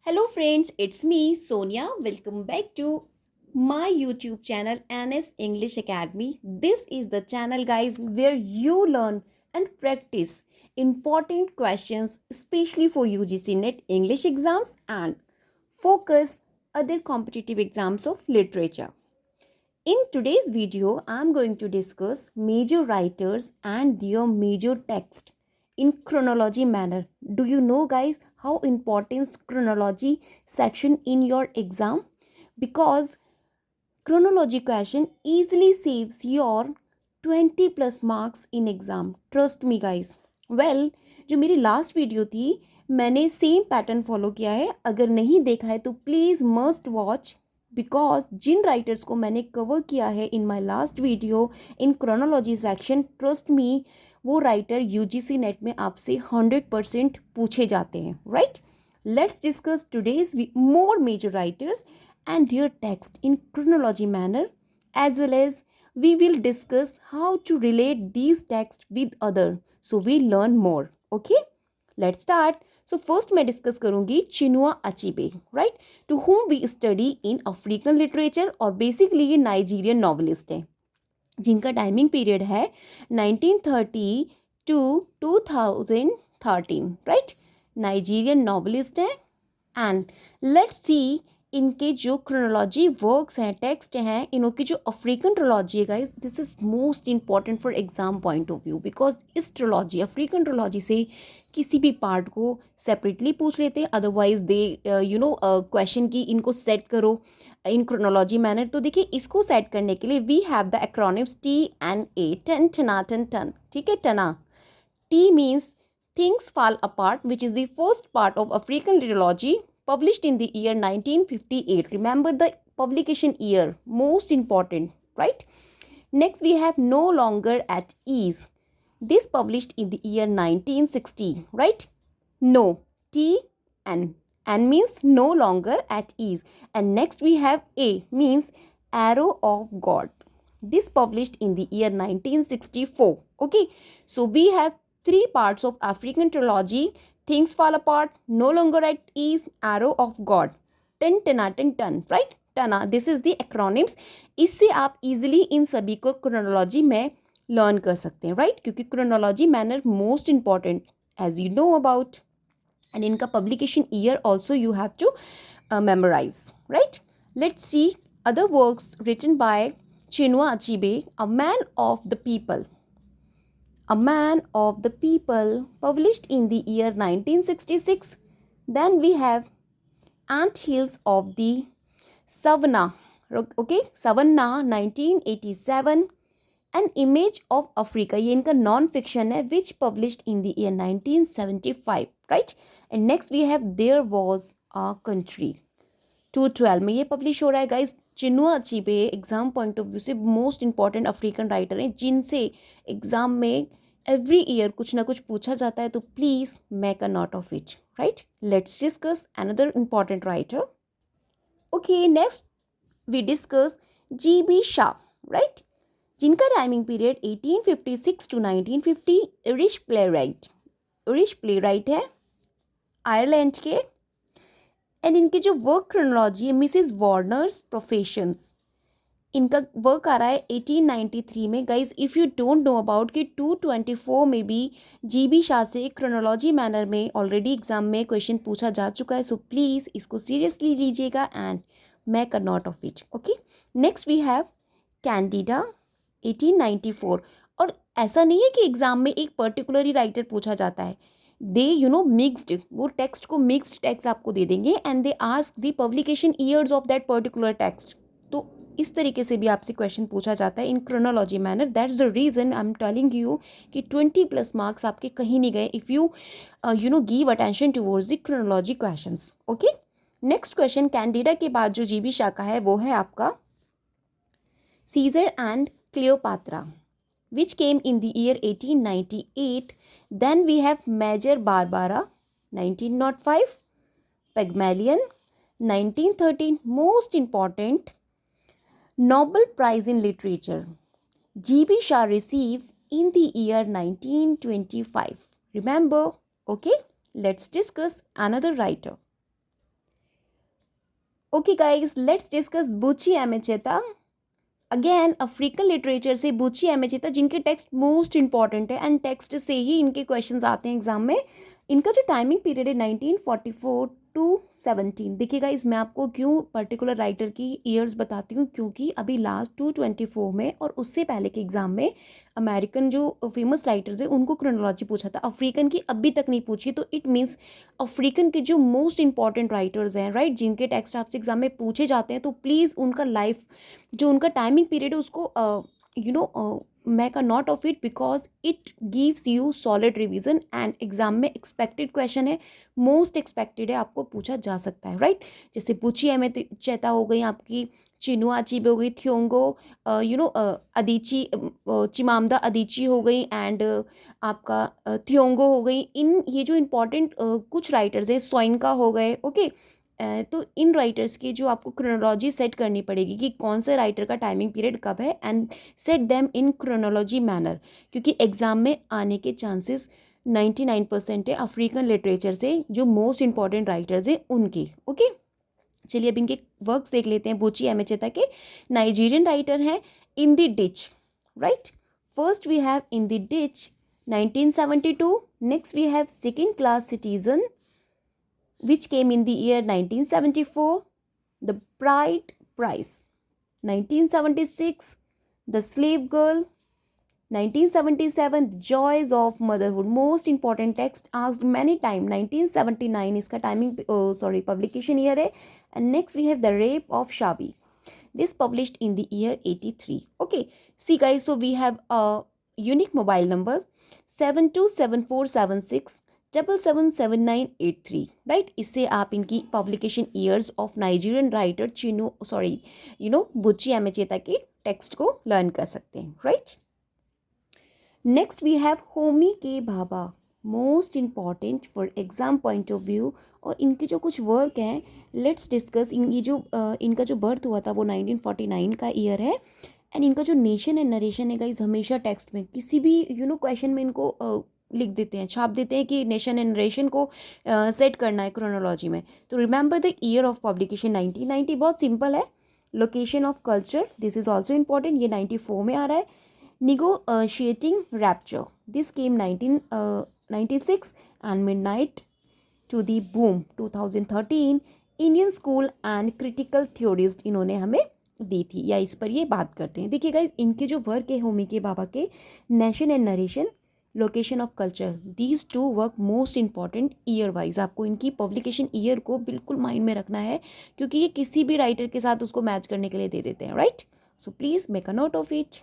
Hello friends, it's me Sonia. Welcome back to my YouTube channel NS English Academy. This is the channel guys where you learn and practice important questions especially for UGC NET English exams and focus other competitive exams of literature. In today's video, I'm going to discuss major writers and their major text in chronology manner. Do you know guys how important chronology section in your exam? Because chronology question easily saves your 20 plus marks in exam. Trust me guys. Well, जो मेरी last video थी मैंने same pattern follow किया है. अगर नहीं देखा है तो प्लीज़ मस्ट वॉच बिकॉज जिन राइटर्स को मैंने कवर किया है in my last video in chronology section, trust me वो राइटर यूजीसी नेट में आपसे 100% पूछे जाते हैं. Right, let's discuss today's more major writers and their text in chronology manner, as well as we will discuss how to relate these texts with other so we learn more. Okay, let's start. So first मैं discuss करूंगी Chinua Achebe, right, to whom we study in African literature और basically ये Nigerian novelist है जिनका timing period है 1930 to 2013, right. Nigerian novelist है and let's see इनके जो क्रोनोलॉजी वर्क्स हैं, टेक्स्ट हैं, इनकी जो अफ्रीकन ट्रोलॉजी है guys, this is most important for exam point of view because इस ट्रोलॉजी अफ्रीकन ट्रोलॉजी से किसी भी पार्ट को सेपरेटली पूछ लेते हैं. अदरवाइज दे क्वेश्चन की इनको सेट करो इन क्रोनोलॉजी मैनर. तो देखिए इसको सेट करने के लिए we have the acronyms TNA, टन टना टन टन. ठीक है, टना T means things fall apart, which is the first part of African trilogy published in the year 1958. Remember the publication year, most important, right? Next, we have No Longer at Ease. This published in the year 1960, right? No, T N. N means no longer at ease. And next we have A means Arrow of God. This published in the year 1964. Okay, so we have three parts of African trilogy: Things Fall Apart, No Longer at Ease, Arrow of God. Ten Tana Ten Ton, right? टना, this is the acronyms. इससे आप easily इन सभी को chronology में learn कर सकते हैं, right, क्योंकि chronology manner most important as you know about and इनका publication year also you have to memorise, right. Let's see other works written by Chinua Achebe, a man of the people. A Man of the People, published in the year 1966. Then we have Ant Hills of the Savannah. Okay, Savannah 1987. An Image of Africa, ये इनका non fiction है, which published in the year 1975, right. And next we have There Was a Country, 2012 में ये publish हो रहा है guys. Chinua Achebe exam point of view से most important African writer हैं जिनसे एग्जाम में एवरी ईयर कुछ ना कुछ पूछा जाता है, तो please make a note of it, right. Let's discuss another important writer. Okay, next we discuss GB Shaw, right, जिनका timing period 1856 to 1950. Irish playwright है आयरलैंड के. एंड इनकी जो वर्क क्रोनोलॉजी है मिसेस वार्नर्स प्रोफेशंस, इनका work आ रहा है 1893 में. Guys if you don't know about कि 224 में भी GB शाह से क्रोनोलॉजी मैनर में ऑलरेडी एग्जाम में क्वेश्चन पूछा जा चुका है, सो प्लीज़ इसको सीरियसली लीजिएगा and make a note of it. Okay, next we have Candida 1894. और ऐसा नहीं है कि एग्जाम में एक पर्टिकुलर ही राइटर पूछा जाता है, दे मिक्सड, वो टेक्स्ट को मिक्सड टेक्स्ट आपको दे देंगे and they ask the publication years of that particular text. तो इस तरीके से भी आपसे क्वेश्चन पूछा जाता है in chronology manner. That's the reason I am telling you कि 20 प्लस मार्क्स आपके कहीं नहीं गए if you give attention towards the chronology questions. Okay, next question Candida के बाद जो GB शाह का है वो है आपका Caesar and Cleopatra, which came in the year 1898. Then we have Major Barbara 1905, Pygmalion 1913. Most important, Nobel Prize in Literature, GB Shah received in the year 1925. Remember? Okay, let's discuss another writer. Okay guys, let's discuss बुची एमेचेता। Again African literature से बुची एमेचेता, जिनके text most important है and text से ही इनके questions आते हैं exam में। इनका जो टाइमिंग पीरियड है 1944 टू 17। देखिएगा, इस मैं आपको क्यों पर्टिकुलर राइटर की ईयर्स बताती हूँ, क्योंकि अभी लास्ट 224 में और उससे पहले के एग्जाम में अमेरिकन जो फेमस राइटर्स हैं उनको क्रोनोलॉजी पूछा था, अफ्रीकन की अभी तक नहीं पूछी। तो इट मीन्स अफ्रीकन के जो मोस्ट इंपॉर्टेंट राइटर्स हैं, राइट, जिनके टेक्स्ट आपसे एग्जाम में पूछे जाते हैं, तो प्लीज़ उनका लाइफ जो उनका टाइमिंग पीरियड है उसको make a note of it, because it gives you solid revision and exam में एक्सपेक्टेड क्वेश्चन है, मोस्ट एक्सपेक्टेड है, आपको पूछा जा सकता है, राइट। जैसे पुची एमे चेता हो गई आपकी, चिनुआ अचीबे हो गई, थियोंगो अदीची, चिमामदा अदीची हो गई, एंड आपका थियोंगो हो गई। इन ये जो इम्पोर्टेंट कुछ राइटर्स हैं, सोइनका हो गए, ओके। तो इन राइटर्स की जो आपको क्रोनोलॉजी सेट करनी पड़ेगी कि कौन से राइटर का टाइमिंग पीरियड कब है, and set them in chronology manner, क्योंकि एग्जाम में आने के चांसेस 99% है अफ्रीकन लिटरेचर से, जो मोस्ट इंपॉर्टेंट राइटर्स हैं उनकी, ओके। चलिए अब इनके वर्क्स देख लेते हैं। बुची एमेचेता के नाइजीरियन राइटर हैं, in the ditch, right. First we have in the ditch 1972। Next we have second class citizen which came in the year 1974, The Bride Price 1976, The Slave Girl 1977, The Joys of Motherhood, most important text asked many times, 1979 इसका timing publication year है। And next we have The Rape of Shabi, this published in the year 83, okay। See guys, so we have a unique mobile number 727476777983, right. इससे आप इनकी publication years of Nigerian writer Buchi Emecheta के text को learn कर सकते हैं, right. Next we have Homi K Bhabha, most important for exam point of view. और इनके जो कुछ वर्क हैं, लेट्स डिस्कस। इनका जो बर्थ हुआ था वो 1949 का ईयर है, एंड इनका जो नेशन एंड नरेशन है गाइस, हमेशा टेक्स्ट में किसी भी क्वेश्चन में इनको लिख देते हैं, छाप देते हैं कि नेशन एंड नरेशन को सेट करना है क्रोनोलॉजी में। तो remember the year of publication 1990, बहुत सिंपल है। Location of culture, this is also important, ये 94 में आ रहा है। Negotiating rapture, this came 1996, and midnight to the boom 2013, Indian school and critical theorist इन्होंने हमें दी थी, या इस पर ये बात करते हैं। देखिए गाइस, इनके जो वर्क है होमी के बाबा के, nation and narration, location of culture, these two work most important year wise. आपको इनकी पब्लिकेशन ईयर को बिल्कुल माइंड में रखना है, क्योंकि ये किसी भी राइटर के साथ उसको मैच करने के लिए दे देते हैं, right. So please make a note of it.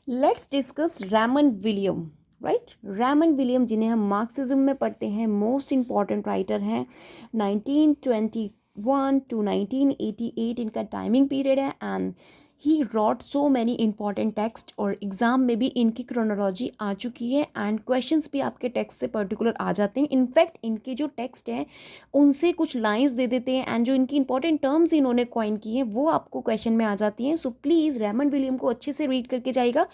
Let's discuss Raymond William, right. Raymond William, जिन्हें हम मार्क्सिज्म में पढ़ते हैं, मोस्ट इंपॉर्टेंट राइटर हैं। 1921 टू 1988 इनका टाइमिंग पीरियड है, and he wrote so many important text, और एग्जाम में भी इनकी क्रोनोलॉजी आ चुकी है, एंड क्वेश्चंस भी आपके टेक्स्ट से पर्टिकुलर आ जाते हैं। इनफैक्ट इनके जो टेक्स्ट हैं उनसे कुछ लाइंस दे देते हैं, एंड जो इनकी इंपॉर्टेंट टर्म्स इन्होंने कॉइन की हैं वो आपको क्वेश्चन में आ जाती हैं। सो प्लीज़ रेमंड विलियम को अच्छे से रीड करके जाएगा,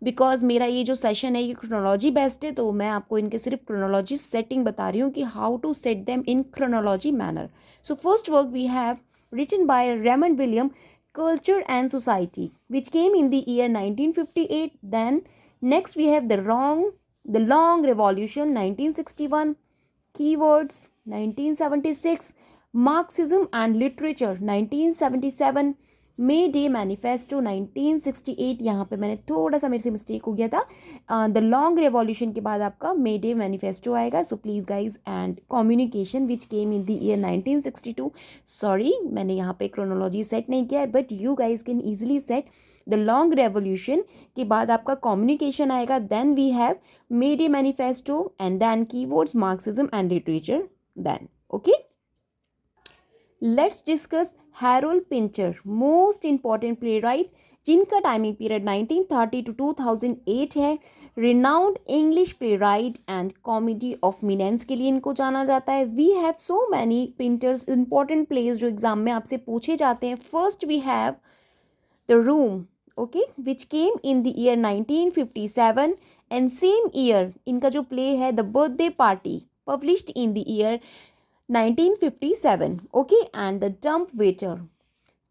बिकॉज मेरा ये जो सेशन है ये क्रोनोलॉजी बेस्ड है, तो मैं आपको इनके सिर्फ क्रोनोलॉजी सेटिंग बता रही हूँ कि how to set them in chronology manner. So first work we have written by Raymond William, Culture and Society, which came in the year 1958. Then next we have the Long Revolution 1961, Keywords 1976, Marxism and Literature 1977, May Day Manifesto 1968, यहाँ पे मैंने थोड़ा सा मेरे से mistake हो गया था, द लॉन्ग रेवोल्यूशन के बाद आपका मे डे मैनिफेस्टो आएगा। So please guys, and communication which came in the year 1962। Sorry, मैंने यहाँ पे क्रोनोलॉजी सेट नहीं किया है, but you guys can easily set the long revolution के बाद आपका कम्युनिकेशन आएगा, then we have May Day manifesto, and then keywords, Marxism and literature, then okay. Let's discuss Harold Pinter, most important playwright, जिनका timing period 1930 to 2008 है। Renowned English play right and comedy of menace के लिए इनको जाना जाता है। We have so many Pinter's, important plays जो exam में आपसे पूछे जाते हैं। First we have the room, okay, which came in the year 1957, and same year इनका जो प्ले है the birthday party, published in the year 1957. Okay, and The Dumb Waiter.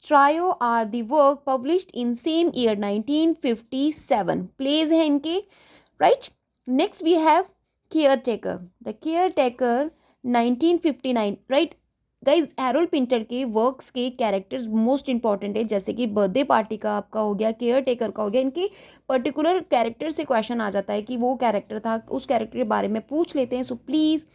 Trio are the work published in same year 1957. Plays हैं इनके, right? Next we have Caretaker. The Caretaker 1959, right? Guys Harold Pinter के works के characters most important है, जैसे कि birthday party का आपका हो गया, केयर टेकर का हो गया। इनके पर्टिकुलर कैरेक्टर से क्वेश्चन आ जाता है कि वो कैरेक्टर था, उस कैरेक्टर के बारे में पूछ लेते हैं। सो प्लीज़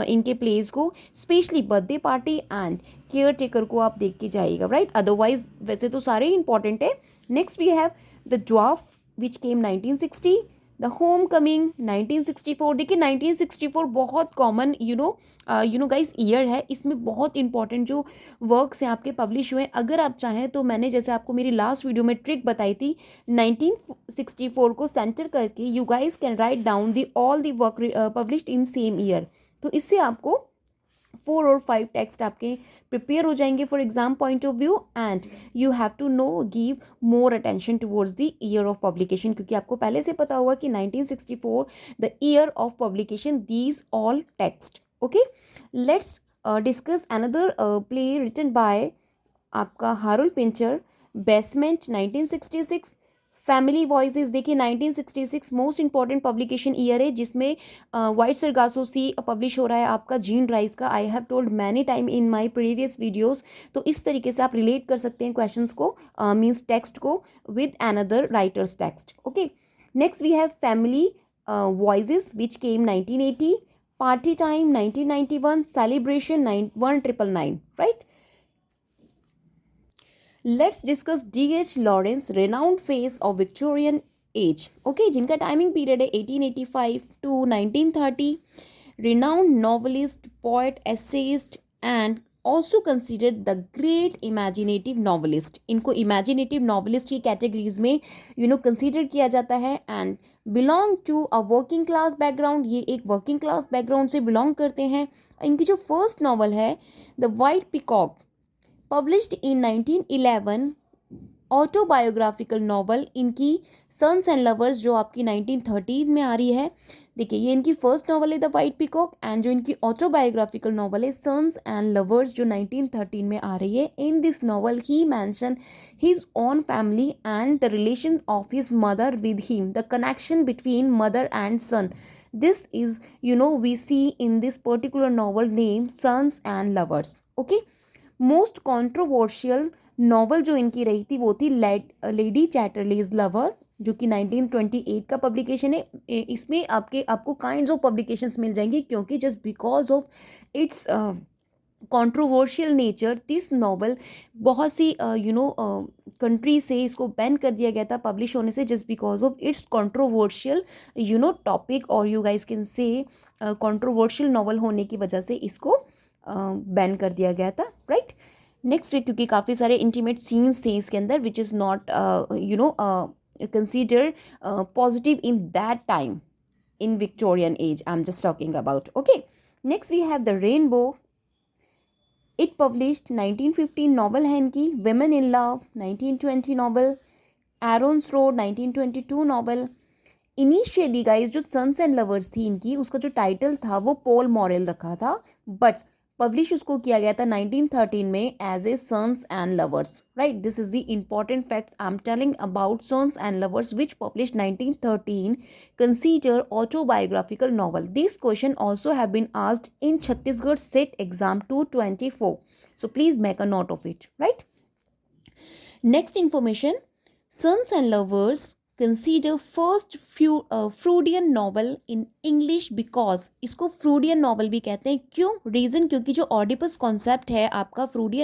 इनके प्लेस को, specially birthday party and care taker को आप देख के जाइएगा, राइट? अदरवाइज वैसे तो सारे ही इंपॉर्टेंट है। Next we have the dwarf which came 1960, the homecoming 1964। देखिए 1964 बहुत common you know guys year है, इसमें बहुत इंपॉर्टेंट जो वर्क्स हैं आपके पब्लिश हुए। अगर आप चाहें तो मैंने जैसे आपको मेरी लास्ट वीडियो में ट्रिक बताई थी 1964 को सेंटर करके, you guys can write down the all the work published in same year. तो इससे आपको 4 और 5 टेक्स्ट आपके प्रिपेयर हो जाएंगे for exam point of view, and you have to know give more attention towards the year of publication, क्योंकि आपको पहले से पता होगा कि 1964 the year of publication these all text. Okay, let's discuss another play written by आपका Harold Pinter, basement 1966, family voices. देखिए 1966 most important publication year है, जिसमें वाइट सरगासो सी पब्लिश हो रहा है आपका जीन राइस का। I have told many time in my previous videos. तो इस तरीके से आप रिलेट कर सकते हैं क्वेश्चंस को, मींस टेक्स्ट को with another writers text. Okay, next we have family voices which came 1980, party time 1991, celebration 1999, right? Let's discuss D.H. Lawrence, renowned face of Victorian age. Okay, जिनका टाइमिंग पीरियड है 1885 to 1930. Renowned novelist, poet, essayist and also considered the great imaginative novelist. इनको imaginative novelist की categories में consider किया जाता है, and belong to a working class background. ये एक वर्किंग क्लास बैकग्राउंड से बिलोंग करते हैं। इनकी जो फर्स्ट नॉवल है the white peacock, published in 1911, autobiographical novel इनकी सन्स एंड लवर्स जो आपकी 1913 में आ रही है। देखिए ये इनकी फर्स्ट नॉवल है द वाइट पिकॉक, एंड जो इनकी ऑटोबायोग्राफिकल नॉवल है सन्स एंड लवर्स जो 1913 में आ रही है। In this novel he mention his own family and the relation of his mother with him, the connection between mother and son. This is we see in this particular novel name sons and lovers. Okay, most controversial novel जो इनकी रही थी वो थी lady Chatterley's lover, जो कि 1928 का publication है। इसमें आपको काइंड्स ऑफ पब्लिकेशंस मिल जाएंगी, क्योंकि just because of its controversial nature this novel बहुत सी कंट्री से इसको बैन कर दिया गया था पब्लिश होने से, just because of its controversial topic, और you guys can say controversial novel होने की वजह से इसको बैन कर दिया गया था, राइट? नेक्स्ट, क्योंकि काफ़ी सारे इंटीमेट सीन्स थे इसके अंदर which is not consider positive in that time in Victorian age I am just talking about. Okay, next we have the rainbow, it published 1915 novel है इनकी। Women in love 1920 novel, Aaron's rod 1922 novel. Initially guys जो sons and lovers थी इनकी, उसका जो title था वो Paul Morell रखा था, बट पब्लिश उसको किया गया था 1913 में as a sons and lovers, right? This is the important fact I am telling about sons and lovers which publish 1913 consider autobiographical novel. This question also have been asked in Chhattisgarh SET exam 224, so please make a note of it, right? Next information, Sons and Lovers consider first Freudian novel in English because, इसको Freudian novel भी कहते हैं। क्यों? Reason, क्योंकि जो Oedipus concept है आपका Freud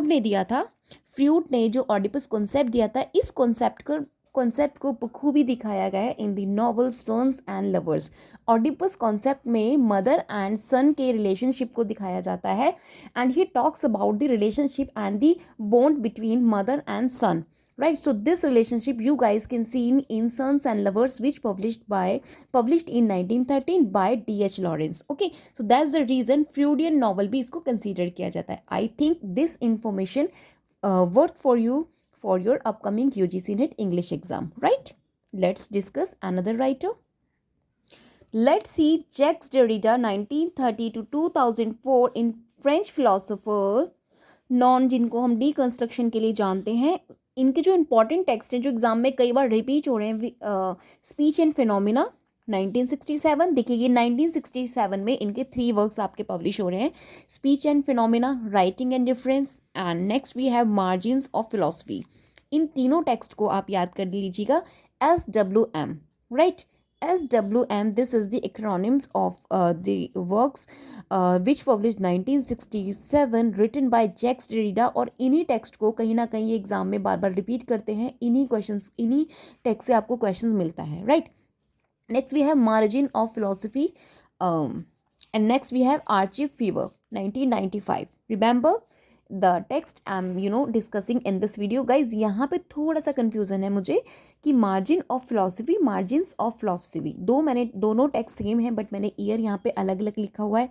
ने दिया था, फ्रूड ने जो ऑडिपस कॉन्सेप्ट दिया था, इस कॉन्सेप्ट को बखूबी दिखाया गया है in the novel sons and lovers. Oedipus concept में मदर एंड सन के रिलेशनशिप को दिखाया जाता है, and he talks about the relationship and the bond between mother and son, right? So this relationship you guys can see in Sons and Lovers which published in 1913 by D.H. Lawrence. Okay, so that's the reason Freudian novel भी इसको consider किया जाता है। I think this information worth for you for your upcoming UGC NET English exam, right? Let's discuss another writer. Let's see Jacques Derrida 1930 to 2004 in French philosopher non, जिनको हम deconstruction के लिए जानते हैं। इनके जो इंपॉर्टेंट टेक्स्ट हैं जो एग्जाम में कई बार रिपीट हो रहे हैं, स्पीच एंड फिनोमिना 1967। देखिए ये 1967 में इनके 3 वर्क्स आपके पब्लिश हो रहे हैं, speech and phenomena, writing and difference, and next we have margins of philosophy. इन तीनों टेक्स्ट को आप याद कर लीजिएगा, SWM, right. SWM, this is the acronyms of the works which published 1967 written by Jacques Derrida। और इन्हीं टेक्स्ट को कहीं ना कहीं एग्जाम में बार बार रिपीट करते हैं, इन्हीं क्वेश्चंस, इन्हीं टेक्स्ट से आपको क्वेश्चंस मिलता है, right. Next we have margin of philosophy and next we have archive fever 1995। Remember the text I am discussing in this video guys. यहाँ पे थोड़ा सा कन्फ्यूज़न है मुझे कि margin of philosophy, margins of philosophy, दोनों टेक्स्ट सेम है but मैंने ईयर यहाँ पे अलग अलग लिखा हुआ है।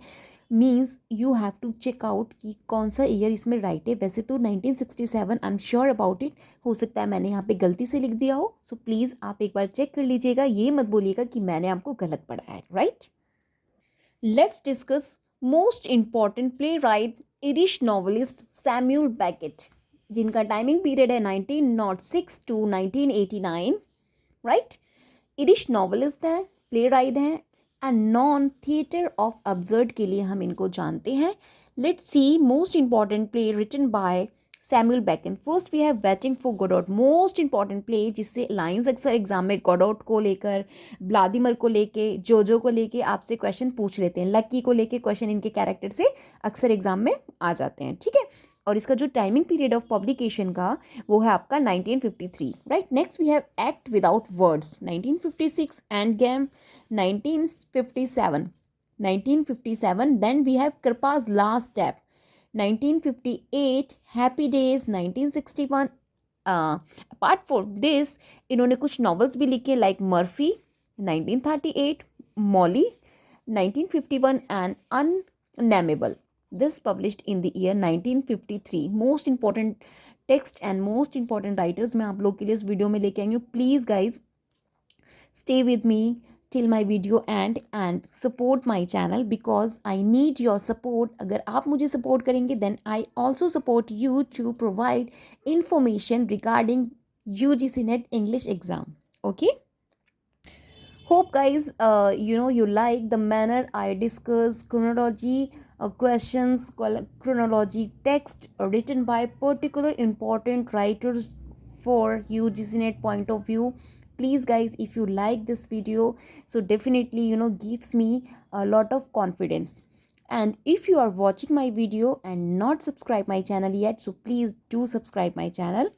Means you have to check out कि कौन सा ईयर इसमें राइट है। वैसे तो 1967 I am sure about it, हो सकता है मैंने यहाँ पे गलती से लिख दिया हो, सो प्लीज़ आप एक बार चेक कर लीजिएगा, ये मत बोलिएगा कि मैंने आपको गलत पढ़ा है, right. Let's discuss most important playwright Irish novelist Samuel Beckett, जिनका टाइमिंग पीरियड है 1906 टू 1989, राइट। इरिश नॉवलिस्ट हैं, प्ले राइट हैं and known theatre of absurd के लिए हम इनको जानते हैं। Let's see most important play written by Samuel Beckett. First we have waiting for Godot, most important play जिससे लाइंस अक्सर एग्जाम में गोडोट को लेकर, व्लादिमिर को लेके, जोजो को लेके आपसे क्वेश्चन पूछ लेते हैं। लकी को लेके क्वेश्चन इनके कैरेक्टर से अक्सर एग्जाम में आ जाते हैं, ठीक है। और इसका जो टाइमिंग पीरियड ऑफ पब्लिकेशन का वो है आपका 1953, right. Next we have act without words 1956, endgame 1957। Then we have Krapp's last step 1958, happy days 1961। Apart from this इन्होंने कुछ नॉवेल्स भी लिखे like Murphy 1938, Molloy 1951 and unnamable, this published in the year 1953। Most important text and most important writers मैं आप लोग के लिए इस वीडियो में लेके आई हूँ। Please guys stay with me till my video end and support my channel because I need your support। अगर आप मुझे support करेंगे then I also support you to provide information regarding UGC NET English exam, okay। Hope guys you like the manner I discuss chronology questions, chronology text written by particular important writers for UGC NET point of view। Please guys, if you like this video, so definitely gives me a lot of confidence। And if you are watching my video and not subscribe my channel yet, so please do subscribe my channel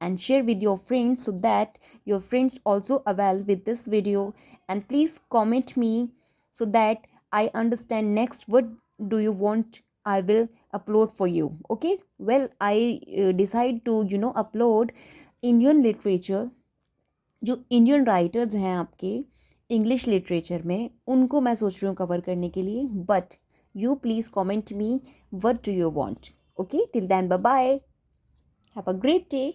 and share with your friends so that your friends also avail with this video। And please comment me so that I understand next what do you want I will upload for you, okay। Well, I decide to upload Indian literature, जो Indian writers हैं आपके English literature में, उनको मैं सोच रही हूँ cover करने के लिए। But you please comment me what do you want, okay. Till then bye bye, have a great day.